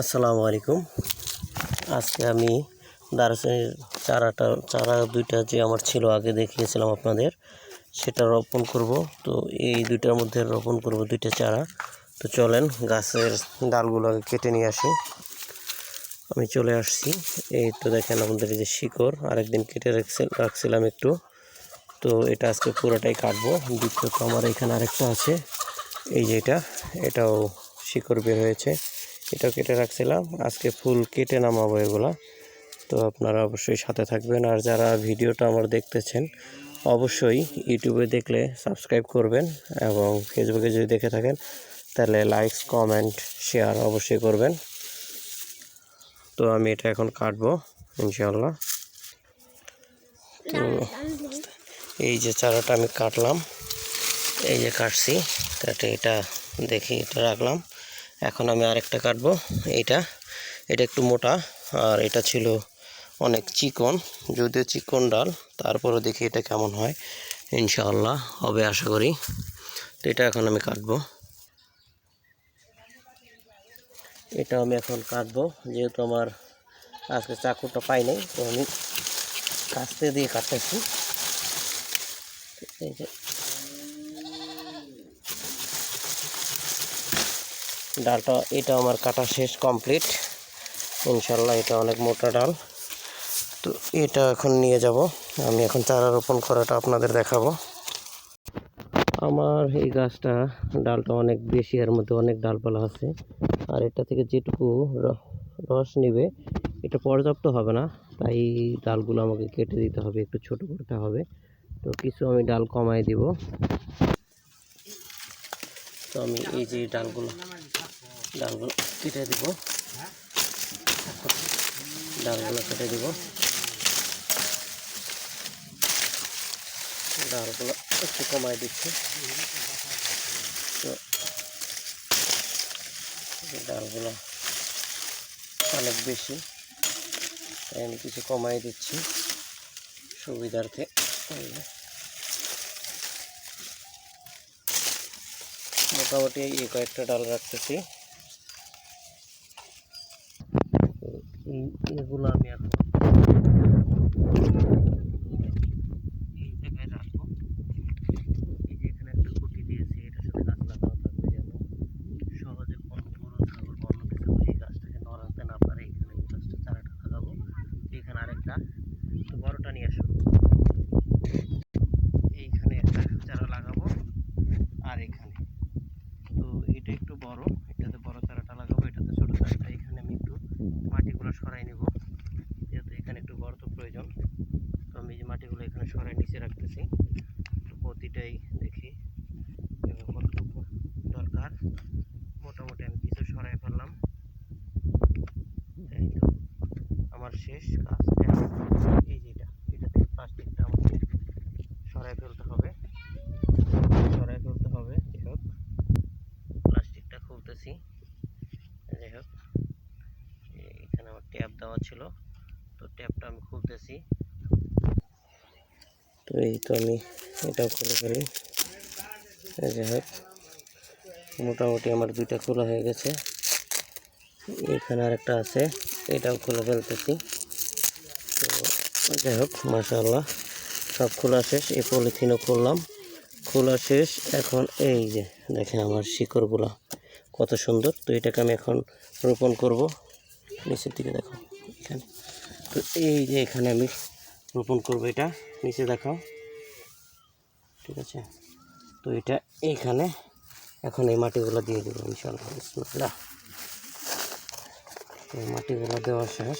আসসালামু আলাইকুম। আজকে আমি দারচিনির চারা দুইটা যে আমার ছিল আগে দেখিয়েছিলাম আপনাদের, সেটা রোপণ করব। তো এই দুইটার মধ্যে রোপণ করব দুইটা চারা। তো চলেন গাছের ডালগুলো আগে কেটে নিয়ে আসি। আমি চলে আসছি। এই তো দেখেন আমাদের এই যে শিকড়, আরেকদিন কেটে রাখছিলাম একটু। তো এটা আজকে পুরোটাই কাটবো। দ্বিতীয়ত আমার এখানে আরেকটা আছে, এই যে এটাও শিকড় বের হয়েছে, এটাও কেটে রাখছিলাম। আজকে ফুল কেটে নামাবো এগুলা। তো আপনারা অবশ্যই সাথে থাকবেন। আর যারা ভিডিওটা আমার দেখতেছেন, অবশ্যই ইউটিউবে দেখলে সাবস্ক্রাইব করবেন, এবং ফেসবুকে যদি দেখে থাকেন তাহলে লাইকস, কমেন্ট, শেয়ার অবশ্যই করবেন। তো আমি এটা এখন কাটবো ইনশাআল্লাহ। তো এই যে চারাটা আমি কাটলাম, এই যে কাটছি, কাটে এটা দেখি এটা রাখলাম। এখন আমি আরেকটা কাটবো। এটা একটু মোটা, আর এটা ছিল অনেক চিকন, যদিও চিকন ডাল, তারপরে দেখি এটা কেমন হয়। ইনশাআল্লাহ হবে আশা করি। তো এটা এখন আমি কাটবো। এটা আমি এখন কাটবো, যেহেতু আমার আজকে চাকুটা পাই নাই, তো আমি কাস্তে দিয়ে কাটতেছি। এই যে ডালটা, এটা আমার কাটা শেষ, কমপ্লিট ইনশাআল্লাহ। এটা অনেক মোটা ডাল। তো এটা এখন নিয়ে যাব। আমি এখন চারা রোপণ করাটা আপনাদের দেখাবো। আমার এই গাছটা ডালটা অনেক বেশি, এর মধ্যে অনেক ডালপালা আছে। আর এটা থেকে যেটুকু রস নেবে এটা পর্যাপ্ত হবে না, তাই ডালগুলো আমাকে কেটে দিতে হবে, একটু ছোট করতে হবে। তো কিছু আমি ডাল কমাই দিব। তো আমি এই যে ডালগুলো কেটে দিব, ডালগুলো কেটে দিব। ডালগুলো একটু কমাই দিচ্ছি। তো ডালগুলো অনেক বেশি, তাই আমি কিছু কমাই দিচ্ছি সুবিধার্থে। মোটামুটি এই কয়েকটা ডাল রাখতেছি। এগুলো আমি এখন এই জায়গায় রাখবো। এই যে এখানে একটা খুঁটি দিয়েছি, এটার সাথে গাছ লাগানো থাকবে, যেন সহজে কোনো গরু, ছাগল বা অন্য কিছু এই গাছটাকে নড়াতে না পারে। এখানে এই গাছটা চারাটা লাগাবো। এখানে আরেকটা, তো বড়টা নিয়ে আসো। এইখানে একটা চারা লাগাবো, আর এখানে তো এটা একটু বড়, এটাতে বড় চারাটা লাগাবো, এটাতে ছোট চারাটা। এখানে আমি একটু মাটিগুলো সরাই নেব, যেহেতু এখানে একটু গর্ত প্রয়োজন। তো আমি যে মাটিগুলো এখানে সরাই নিচে রাখতেছি। তো প্রতিটাই দেখি কতটুকু দরকার। মোটামুটি আমি কিছু সরাই ফেললাম। এই তো আমার শেষ কাজ। এই যে এটা থেকে প্লাস্টিকটা আমাকে সরাই ফেলতে হবে। যাই হোক, প্লাস্টিকটা খুলতেছি। যাই হোক, এখানে আমার ট্যাপ দেওয়া ছিল, তো ট্যাপটা আমি খুলতেছি। তো এই তো আমি এটাও খুলে ফেলি। যাই হোক, মোটামুটি আমার দুইটা খোলা হয়ে গেছে। এখানে আরেকটা আছে, এটাও খুলে ফেলতেছি। তো যাই হোক, মাশাআল্লাহ সব খোলা শেষ। এই পলিথিনও খুললাম, খোলা শেষ। এখন এই যে দেখেন আমার শিকড়গুলা কত সুন্দর। তো এটাকে আমি এখন রোপণ করব। নিচের দিকে দেখো এখানে, তো এই যে এখানে আমি রোপণ করব। এটা নিচে দেখাও, ঠিক আছে? তো এটা এইখানে এখন এই মাটিগুলো দিয়ে দেবো ইনশাআল্লাহ। বিসমিল্লাহ। এই মাটিগুলো দেওয়া শেষ।